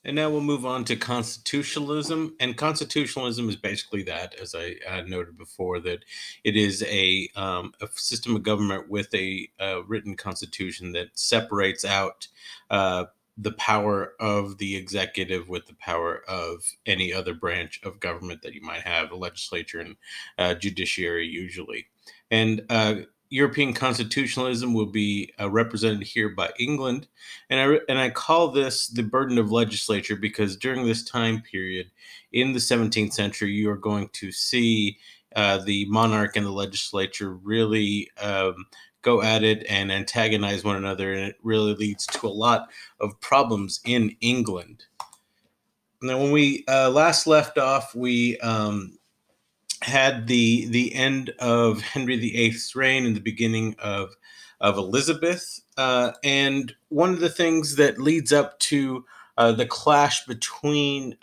And now we'll move on to constitutionalism. And constitutionalism is basically that, as I noted before, that it is a system of government with a written constitution that separates out uh, the power of the executive with the power of any other branch of government that you might have, the legislature and judiciary, usually. And European constitutionalism will be represented here by England, and I call this the burden of legislature because during this time period in the 17th century, you are going to see the monarch and the legislature really go at it and antagonize one another, and it really leads to a lot of problems in England. Now, when we last left off, we had the end of Henry VIII's reign and the beginning of Elizabeth. And one of the things that leads up to the clash between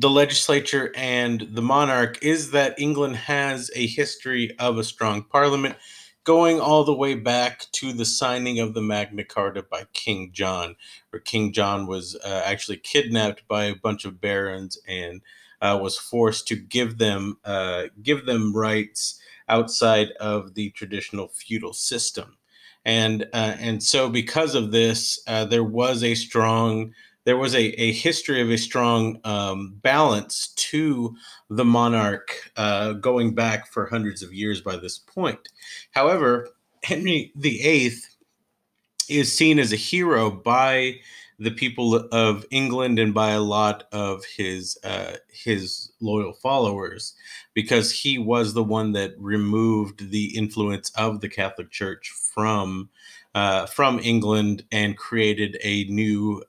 the legislature and the monarch is that England has a history of a strong parliament going all the way back to the signing of the Magna Carta by King John, where King John was actually kidnapped by a bunch of barons and was forced to give them rights outside of the traditional feudal system. And so because of this, there was a history of a strong balance to the monarch going back for hundreds of years by this point. However, Henry VIII is seen as a hero by the people of England and by a lot of his loyal followers because he was the one that removed the influence of the Catholic Church from England and created a new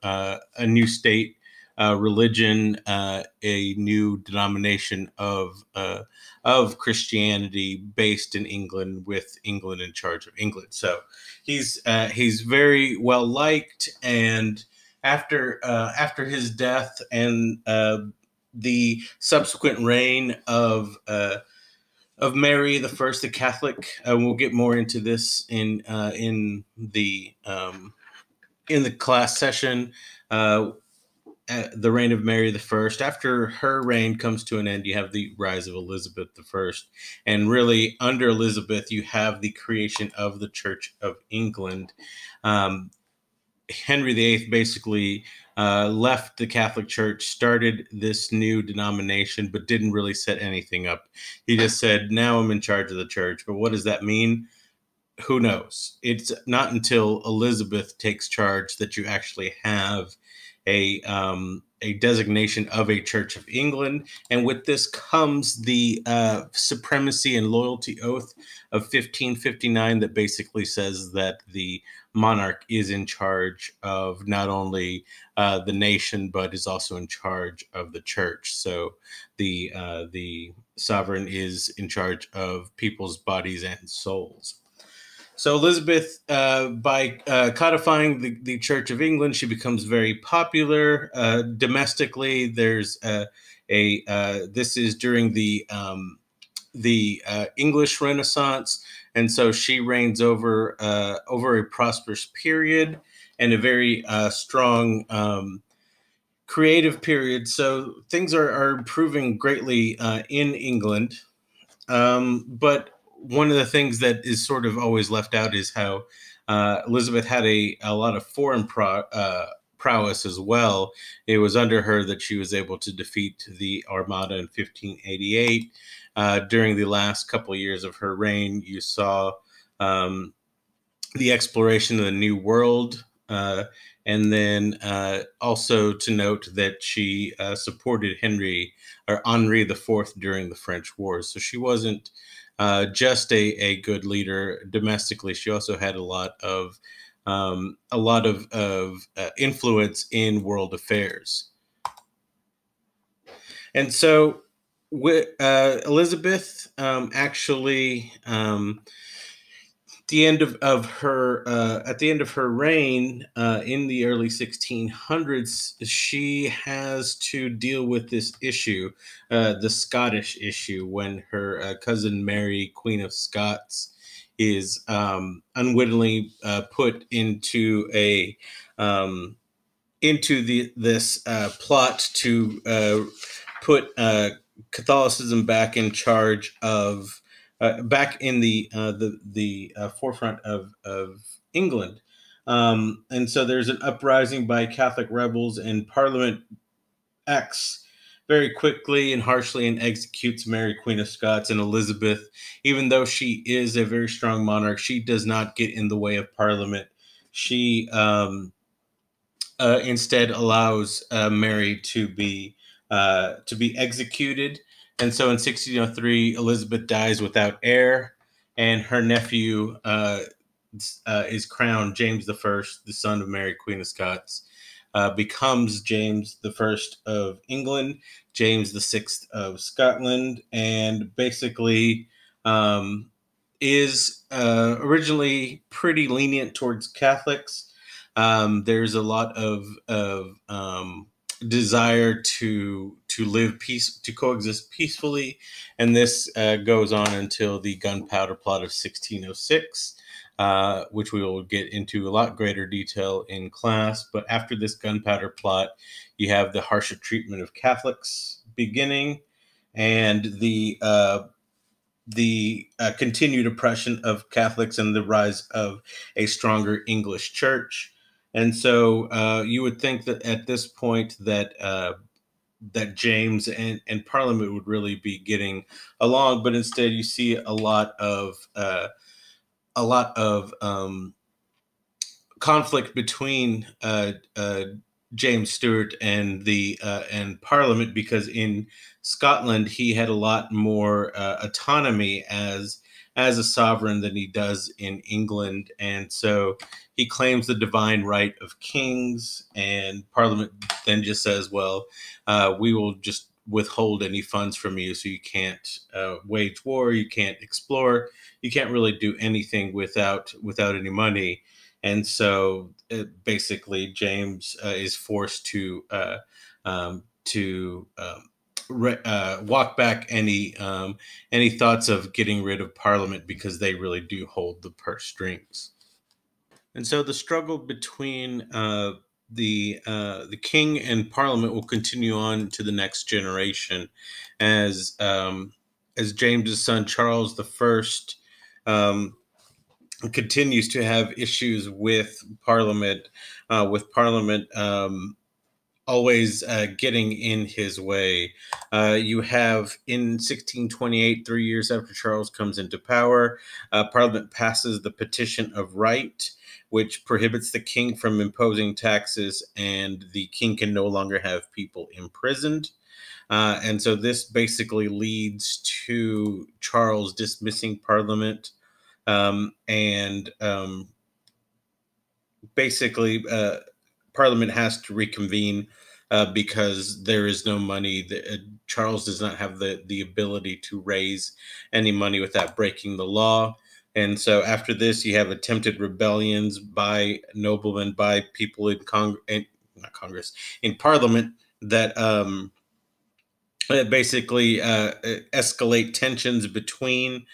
state religion, a new denomination of Christianity based in England, with England in charge of England. So he's very well liked, and after his death and the subsequent reign of Mary the First, the Catholic. We'll get more into this in the class session. The reign of Mary the First. After her reign comes to an end, you have the rise of Elizabeth the First, and really under Elizabeth, you have the creation of the Church of England. Um, Henry VIII basically left the Catholic Church, started this new denomination, but didn't really set anything up. He just said, "Now I'm in charge of the church." But what does that mean? Who knows? It's not until Elizabeth takes charge that you actually have a designation of a Church of England, and with this comes the supremacy and loyalty oath of 1559 that basically says that the monarch is in charge of not only the nation but is also in charge of the church. So the sovereign is in charge of people's bodies and souls. So Elizabeth, by codifying the Church of England, she becomes very popular domestically. There's this is during the English Renaissance, and so she reigns over a prosperous period and a very strong creative period. So things are improving greatly in England. But one of the things that is sort of always left out is how Elizabeth had a lot of foreign prowess as well. It was under her that she was able to defeat the Armada in 1588. During the last couple of years of her reign, you saw um, the exploration of the New World. And then also to note that she supported Henry IV during the French Wars. So she wasn't just a good leader domestically. She also had a lot of influence in world affairs. And so Elizabeth actually the end of her at the end of her reign in the early 1600s, she has to deal with this issue, the Scottish issue, when her cousin Mary, Queen of Scots, is unwittingly put into um, into this plot to put Catholicism back in charge of back in the forefront of England. And so there's an uprising by Catholic rebels, and Parliament acts very quickly and harshly and executes Mary, Queen of Scots, and Elizabeth. Even though she is a very strong monarch, she does not get in the way of Parliament. She instead allows Mary to be executed. And so in 1603, Elizabeth dies without heir, and her nephew is crowned James the First, the son of Mary, Queen of Scots, becomes James the First of England, James the Sixth of Scotland, and basically is originally pretty lenient towards Catholics. There's a lot of desire to live peace, to coexist peacefully, and this goes on until the Gunpowder Plot of 1606. Which we will get into a lot greater detail in class. But after this gunpowder plot, you have the harsher treatment of Catholics beginning, and the continued oppression of Catholics and the rise of a stronger English church. And so you would think that at this point that James and Parliament would really be getting along, but instead you see a lot of conflict between James Stewart and the and Parliament, because in Scotland he had a lot more autonomy as a sovereign than he does in England, and so he claims the divine right of kings, and Parliament then just says, "Well, we will just withhold any funds from you, so you can't wage war, you can't explore, you can't really do anything without any money." And so basically James is forced to walk back any thoughts of getting rid of Parliament, because they really do hold the purse strings. And so the struggle between the king and Parliament will continue on to the next generation, as James's son Charles the First um, continues to have issues with Parliament always getting in his way. You have in 1628, 3 years after Charles comes into power, Parliament passes the Petition of Right, which prohibits the king from imposing taxes, and the king can no longer have people imprisoned. And so this basically leads to Charles dismissing Parliament, and basically Parliament has to reconvene because there is no money. Charles does not have the ability to raise any money without breaking the law. And so after this, you have attempted rebellions by noblemen, by people in not Congress, in Parliament, that basically escalate tensions between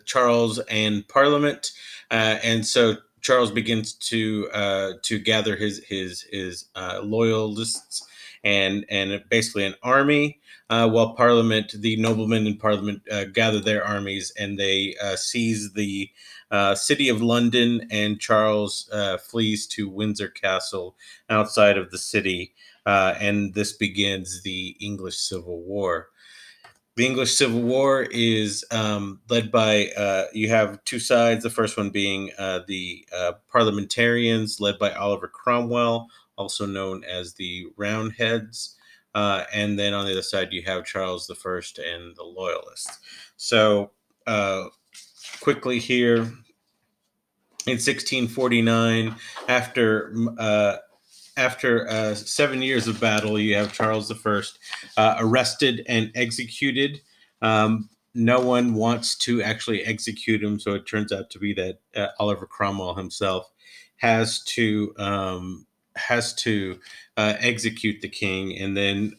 Charles and Parliament, and so Charles begins to gather his loyalists and basically an army, while Parliament, the noblemen in Parliament, gather their armies, and they seize the city of London, and Charles flees to Windsor Castle outside of the city, and this begins the English Civil War. The English Civil War is led by, you have two sides. The first one being the parliamentarians, led by Oliver Cromwell, also known as the Roundheads. And then on the other side, you have Charles the First and the Loyalists. So quickly here, in 1649, after 7 years of battle, you have Charles I arrested and executed. No one wants to actually execute him, so it turns out to be that Oliver Cromwell himself has to execute the king, and then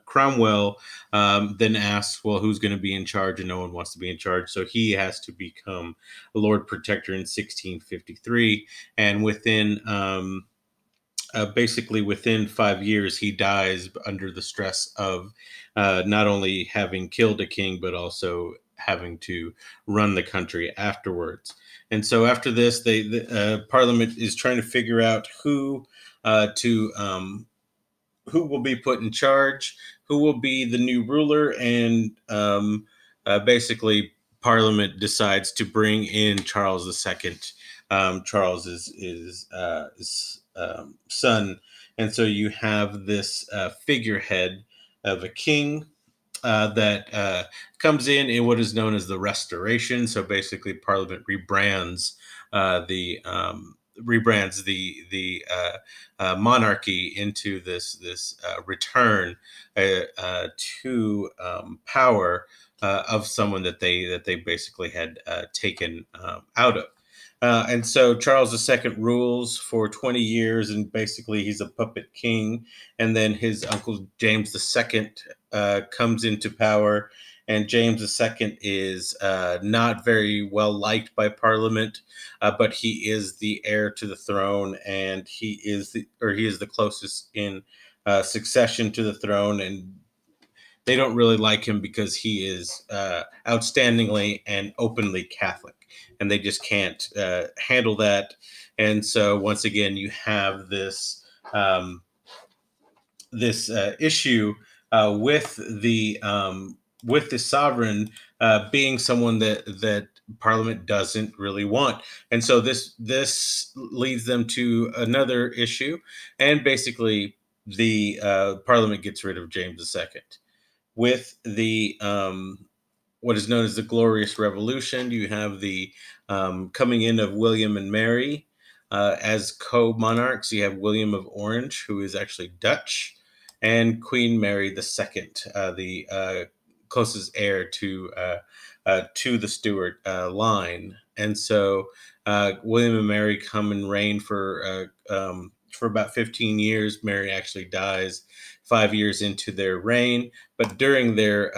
Cromwell then asks, well, who's going to be in charge? And no one wants to be in charge. So he has to become a Lord Protector in 1653. And basically within 5 years, he dies under the stress of not only having killed a king, but also having to run the country afterwards. And so after this, the Parliament is trying to figure out to who will be put in charge, who will be the new ruler, and basically Parliament decides to bring in Charles II. Charles is son, and so you have this figurehead of a king that comes in what is known as the Restoration. So basically, Parliament rebrands the monarchy into this return to power of someone that they basically had taken out of. And so Charles II rules for 20 years, and basically he's a puppet king. And then his uncle James II comes into power, and James II is not very well liked by Parliament, but he is the heir to the throne, and he is the closest in succession to the throne, and they don't really like him because he is outstandingly and openly Catholic, and they just can't handle that. And so once again, you have this issue with the sovereign being someone that Parliament doesn't really want, and so this leads them to another issue, and basically the Parliament gets rid of James II with the what is known as the Glorious Revolution. You have the coming in of William and Mary as co-monarchs. You have William of Orange, who is actually Dutch, and Queen Mary II, the closest heir to the Stuart line. And so William and Mary come and reign for about 15 years. Mary actually dies 5 years into their reign, but during their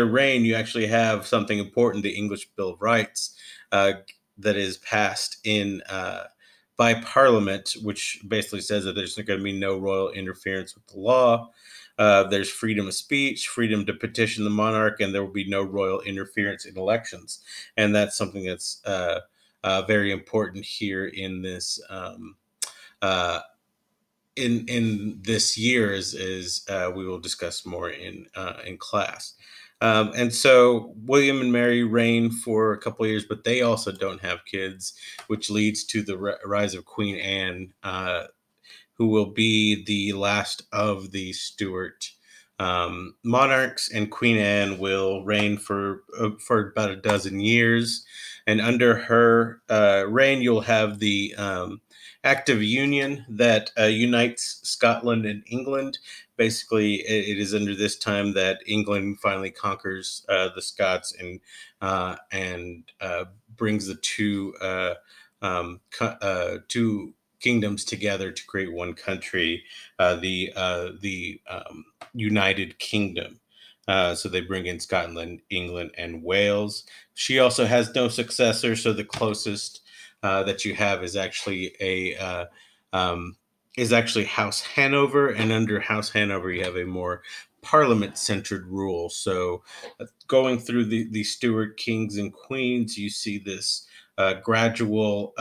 reign, you actually have something important: the English Bill of Rights, that is passed in by Parliament, which basically says that there's going to be no royal interference with the law. There's freedom of speech, freedom to petition the monarch, and there will be no royal interference in elections. And that's something that's very important here in this in this year, as we will discuss more in class. And so William and Mary reign for a couple of years, but they also don't have kids, which leads to the rise of Queen Anne, who will be the last of the Stuart monarchs. And Queen Anne will reign for about a dozen years. And under her reign, you'll have the Act of Union that unites Scotland and England. Basically, it is under this time that England finally conquers the Scots and brings the two kingdoms together to create one country, the United Kingdom. So they bring in Scotland, England, and Wales. She also has no successor, so the closest that you have is actually House Hanover, and under House Hanover you have a more Parliament-centered rule. So, going through the Stuart kings and queens, you see this gradual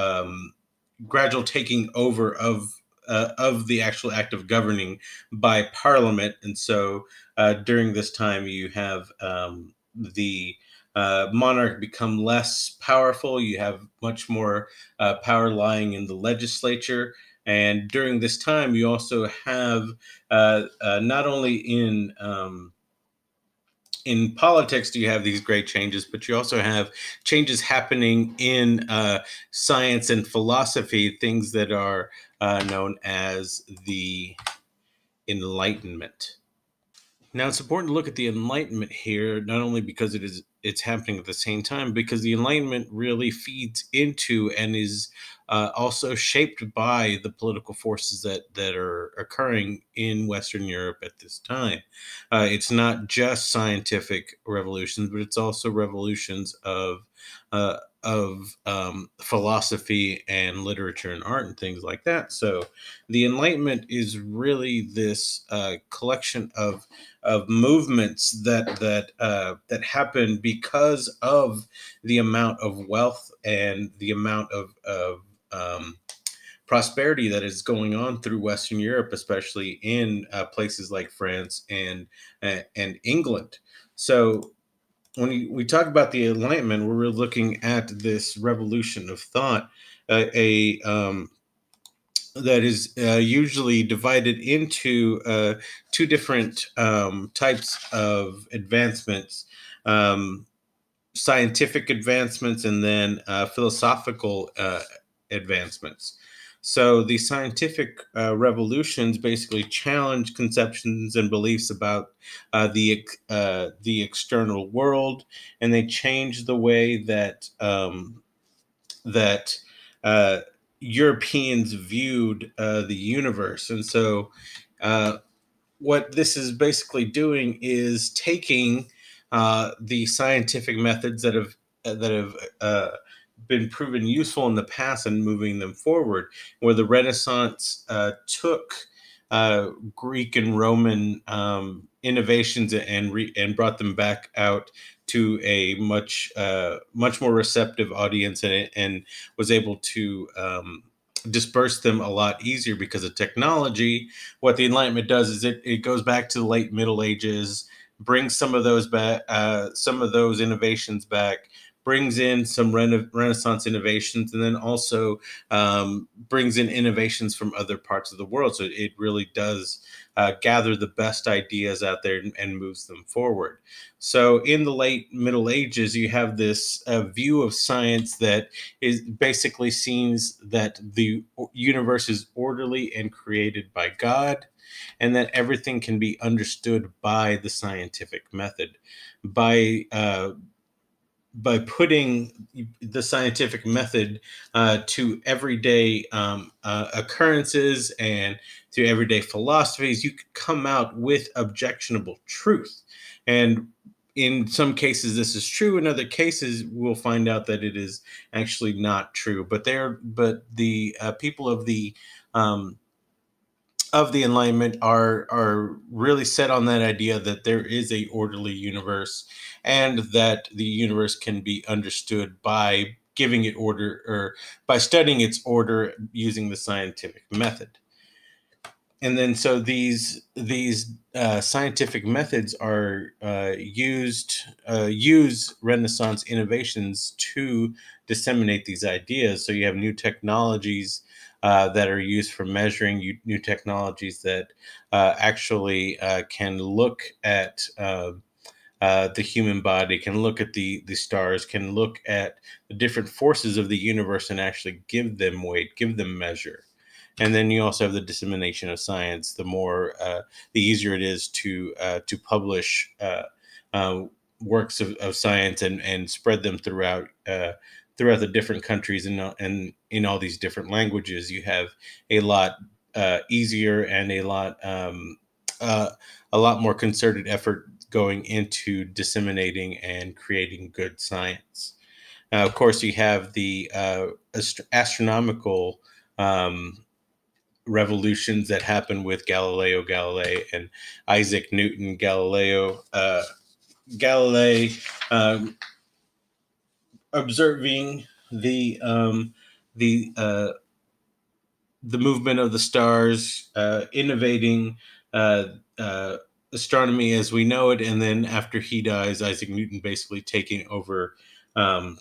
taking over of the actual act of governing by Parliament. And so during this time, you have the monarch become less powerful. You have much more power lying in the legislature. And during this time, you also have not only in politics do you have these great changes, but you also have changes happening in science and philosophy, things that are known as the Enlightenment. Now, it's important to look at the Enlightenment here, not only because it is it's happening at the same time, because the Enlightenment really feeds into and is also shaped by the political forces that are occurring in Western Europe at this time. It's not just scientific revolutions, but it's also revolutions uh, philosophy and literature and art and things like that. So the Enlightenment is really this collection of movements that happen because of the amount of wealth and the amount of um, prosperity that is going on through Western Europe, especially in places like France and England. So when we talk about the Enlightenment, we're really looking at this revolution of thought, a that is usually divided into two different types of advancements. Um, Scientific advancements and then philosophical advancements. So the scientific revolutions basically challenge conceptions and beliefs about the external world, and they change the way that uh, Europeans viewed the universe. And so uh, what this is basically doing is taking the scientific methods that have been proven useful in the past and moving them forward. Where the Renaissance took Greek and Roman innovations and brought them back out to a much more receptive audience, and was able to disperse them a lot easier because of technology. What the Enlightenment does is it goes back to the late Middle Ages, brings some of those back, some of those innovations back, brings in some Renaissance innovations, and then also brings in innovations from other parts of the world. So it really does gather the best ideas out there and moves them forward. So in the late Middle Ages, you have this view of science that is basically sees that the universe is orderly and created by God, and that everything can be understood by the scientific method. By by putting the scientific method to everyday occurrences and to everyday philosophies, you could come out with objectionable truth. And in some cases, this is true. In other cases, we'll find out that it is actually not true. But the people um, of the Enlightenment are really set on that idea that there is a orderly universe, and that the universe can be understood by giving it order, or by studying its order using the scientific method. And then so these scientific methods are use Renaissance innovations to disseminate these ideas. So you have new technologies that are used for measuring, new technologies that actually can look at the human body, can look at the stars, can look at the different forces of the universe and actually give them weight, give them measure. And then you also have the dissemination of science. The easier it is to publish uh, works of science and spread them throughout the different countries, and in all these different languages. You have a lot easier and uh, a lot more concerted effort going into disseminating and creating good science. Of course, you have the astronomical revolutions that happened with Galileo Galilei and Isaac Newton. Galilei um, observing the the movement of the stars, innovating uh, uh, astronomy as we know it, and then after he dies, Isaac Newton basically taking over um,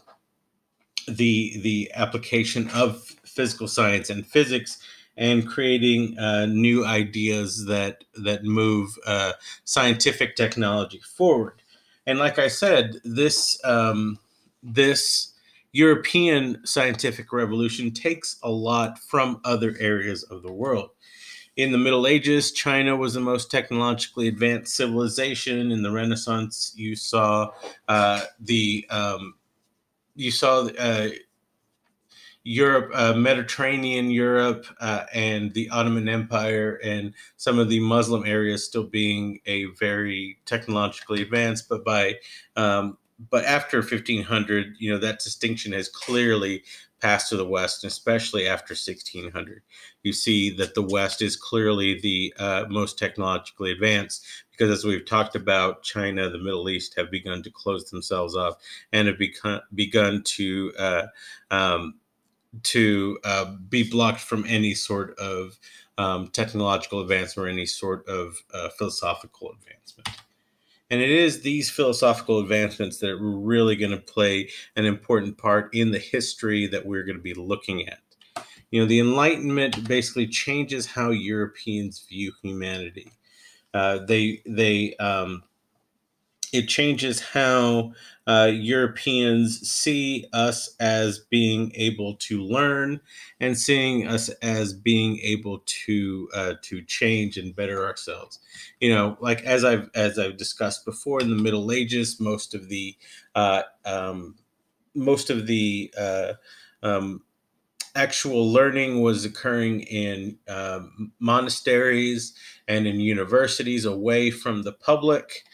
the application of physical science and physics, and creating new ideas that move scientific technology forward. And like I said, this European scientific revolution takes a lot from other areas of the world. In the Middle Ages, China was the most technologically advanced civilization. In the Renaissance, the you saw Europe, Mediterranean Europe, and the Ottoman Empire, and some of the Muslim areas still being a very technologically advanced. But after 1500, that distinction has clearly passed to the West, and especially after 1600. You see that the West is clearly the most technologically advanced, because as we've talked about, China, the Middle East have begun to close themselves off and have begun to be blocked from any sort of technological advancement or any sort of philosophical advancement. And it is these philosophical advancements that are really going to play an important part in the history that we're going to be looking at. The Enlightenment basically changes how Europeans view humanity. It changes how Europeans see us as being able to learn, and seeing us as being able to change and better ourselves. Like as I've discussed before, in the Middle Ages, uh, um, most of the actual learning was occurring in monasteries and in universities away from the public.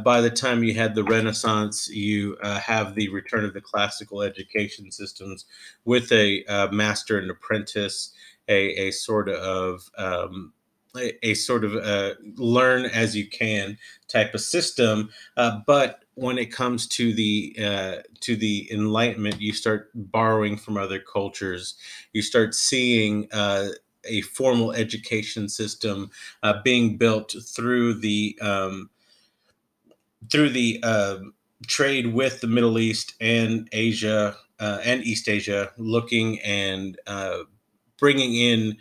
By the time you had the Renaissance, you have the return of the classical education systems with a master and apprentice, a sort of learn as you can type of system. But when it comes to the Enlightenment, you start borrowing from other cultures. You start seeing a formal education system being built through the trade with the Middle East and Asia and East Asia, looking and bringing in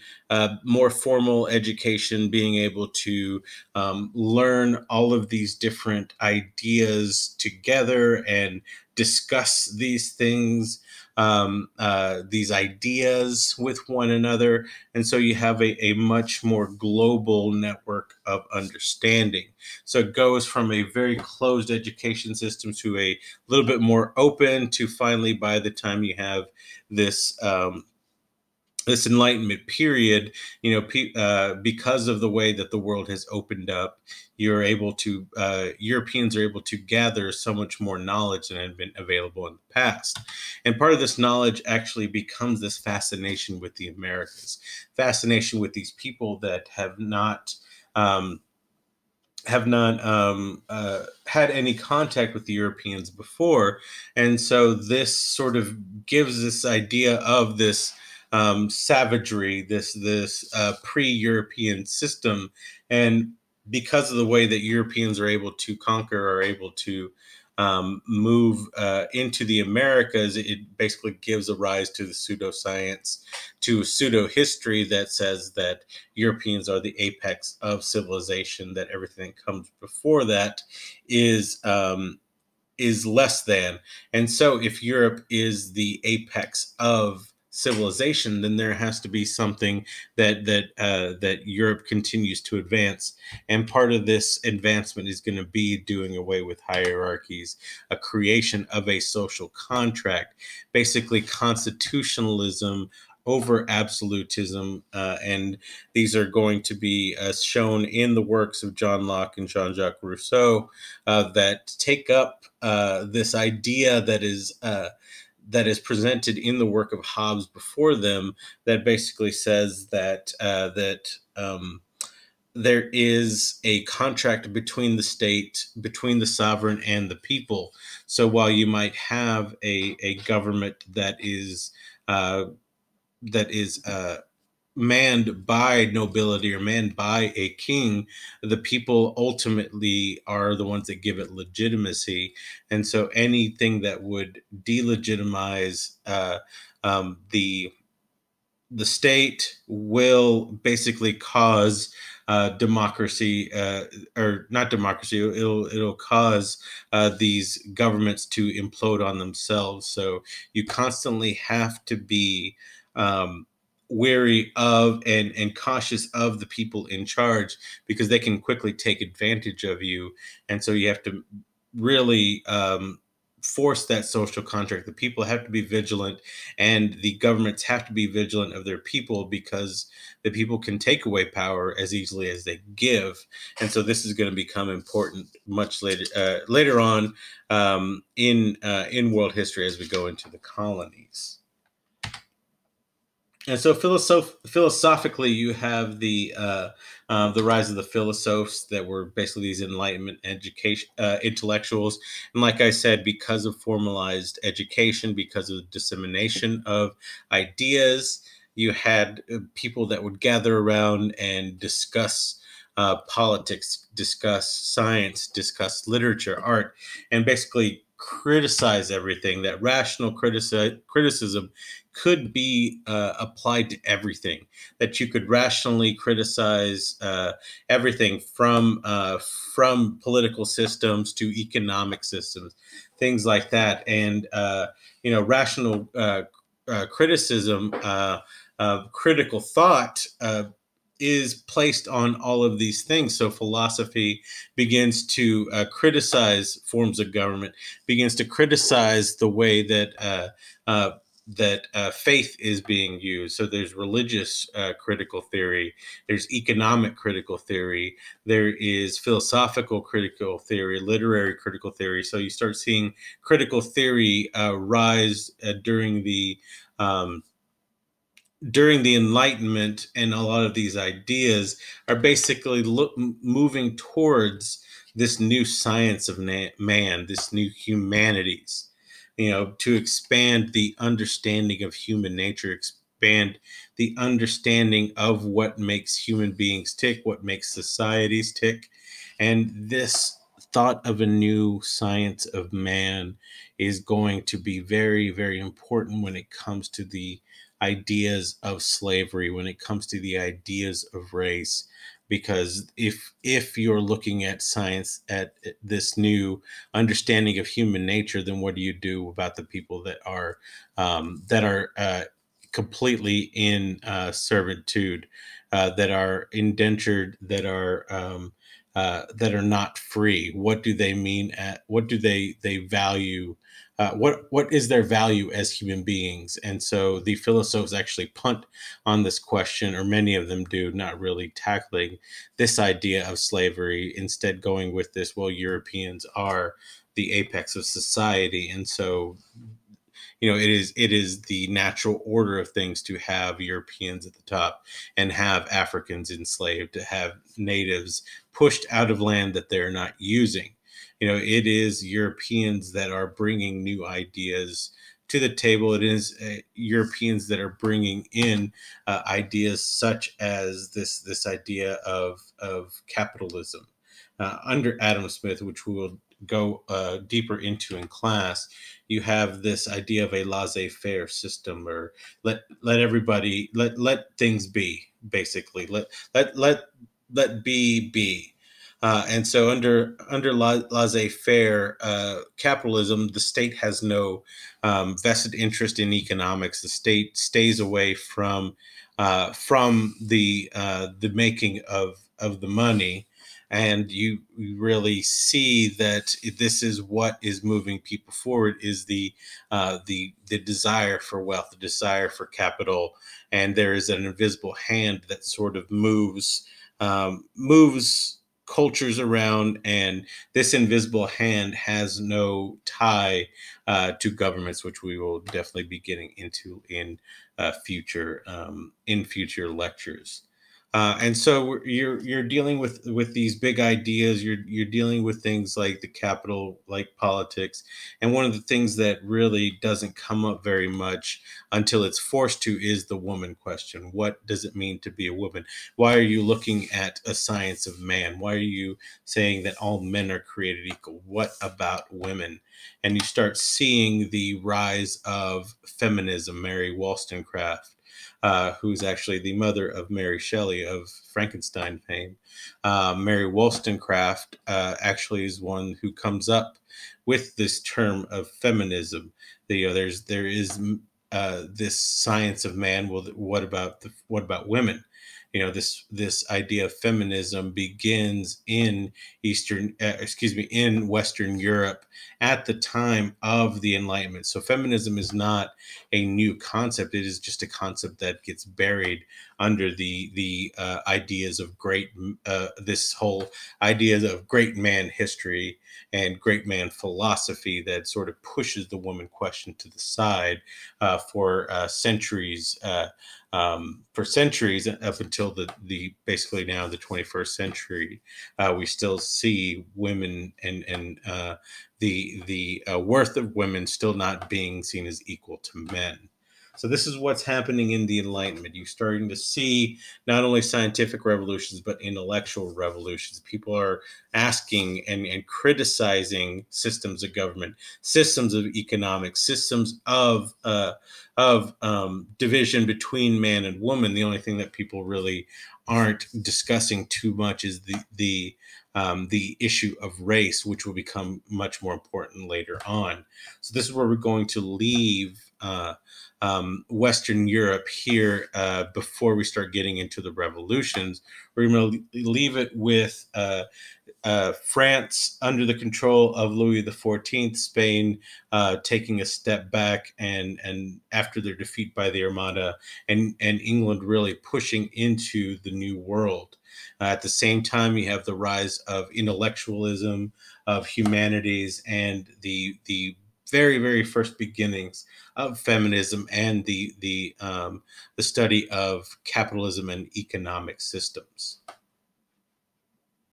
more formal education, being able to learn all of these different ideas together and discuss these ideas with one another. And so you have a much more global network of understanding. So it goes from a very closed education system to a little bit more open, to finally, by the time you have this this Enlightenment period, because of the way that the world has opened up, Europeans are able to gather so much more knowledge than had been available in the past. And part of this knowledge actually becomes this fascination with the Americas, fascination with these people that um, have not had any contact with the Europeans before. And so this sort of gives this idea of this savagery, this pre-European system. And because of the way that Europeans are able to conquer, are able to move into the Americas, it basically gives a rise to the pseudoscience, to pseudo history that says that Europeans are the apex of civilization, that everything that comes before that is less than. And so if Europe is the apex of civilization, then there has to be something that Europe continues to advance. And part of this advancement is going to be doing away with hierarchies, a creation of a social contract, basically constitutionalism over absolutism. And these are going to be shown in the works of John Locke and Jean-Jacques Rousseau, that take up this idea that is presented in the work of Hobbes before them, that basically says that there is a contract between the state, between the sovereign and the people. So while you might have a government that is manned by nobility or manned by a king, the people ultimately are the ones that give it legitimacy. And so anything that would delegitimize the state will basically cause democracy, or not democracy. It'll cause these governments to implode on themselves. So you constantly have to be wary of and cautious of the people in charge, because they can quickly take advantage of you. And so you have to really force that social contract. The people have to be vigilant, and the governments have to be vigilant of their people, because the people can take away power as easily as they give. And so this is going to become important much later on in world history as we go into the colonies. And so philosophically, you have the rise of the philosophes that were basically these Enlightenment education intellectuals. And like I said, because of formalized education, because of the dissemination of ideas, you had people that would gather around and discuss politics, discuss science, discuss literature, art, and basically criticize everything. That rational criticism could be applied to everything. That you could rationally criticize everything from political systems to economic systems, things like that. And rational criticism, critical thought. Is placed on all of these things. So philosophy begins to criticize forms of government, begins to criticize the way that faith is being used. So there's religious critical theory, there's economic critical theory, there is philosophical critical theory, literary critical theory. So you start seeing critical theory rise during the Enlightenment, and a lot of these ideas are basically moving towards this new science of man, this new humanities, to expand the understanding of human nature, expand the understanding of what makes human beings tick, what makes societies tick. And this thought of a new science of man is going to be very, very important when it comes to the ideas of slavery, when it comes to the ideas of race. Because if you're looking at science at this new understanding of human nature, then what do you do about the people that are completely in servitude, that are indentured, that are not free? What do they mean? What do they value? What is their value as human beings? And so the philosophers actually punt on this question, or many of them do, not really tackling this idea of slavery, instead going with this, well, Europeans are the apex of society. And so it is the natural order of things to have Europeans at the top and have Africans enslaved, to have natives pushed out of land that they're not using. It is Europeans that are bringing new ideas to the table. It is Europeans that are bringing in ideas such as this idea of capitalism under Adam Smith, which we will go deeper into in class. You have this idea of a laissez-faire system, or let everybody let things be. Basically, let be. And so under laissez-faire capitalism, the state has no vested interest in economics. The state stays away from the making of the money. And you really see that this is what is moving people forward, is the desire for wealth, the desire for capital. And there is an invisible hand that sort of moves cultures around, and this invisible hand has no tie to governments, which we will definitely be getting into in future lectures. And so you're dealing with these big ideas. You're dealing with things like the capital, like politics. And one of the things that really doesn't come up very much until it's forced to is the woman question. What does it mean to be a woman? Why are you looking at a science of man? Why are you saying that all men are created equal? What about women? And you start seeing the rise of feminism. Mary Wollstonecraft, who's actually the mother of Mary Shelley of Frankenstein fame. Mary Wollstonecraft actually is one who comes up with this term of feminism. There is this science of man. Well, what about women? This idea of feminism begins in in Western Europe at the time of the Enlightenment. So feminism is not a new concept. It is just a concept that gets buried under the ideas of this whole idea of great man history and great man philosophy that sort of pushes the woman question to the side for centuries. For centuries up until the basically now the 21st century, we still see women and the worth of women still not being seen as equal to men. So this is what's happening in the Enlightenment. You're starting to see not only scientific revolutions but intellectual revolutions. People are asking and criticizing systems of government, systems of economics, systems of division between man and woman. The only thing that people really aren't discussing too much is the issue of race, which will become much more important later on. So this is where we're going to leave Western Europe here before we start getting into the revolutions. We're going to leave it with France under the control of Louis XIV, Spain taking a step back, and after their defeat by the Armada, and England really pushing into the New World. At the same time, you have the rise of intellectualism, of humanities, and the very, very first beginnings of feminism and the study of capitalism and economic systems.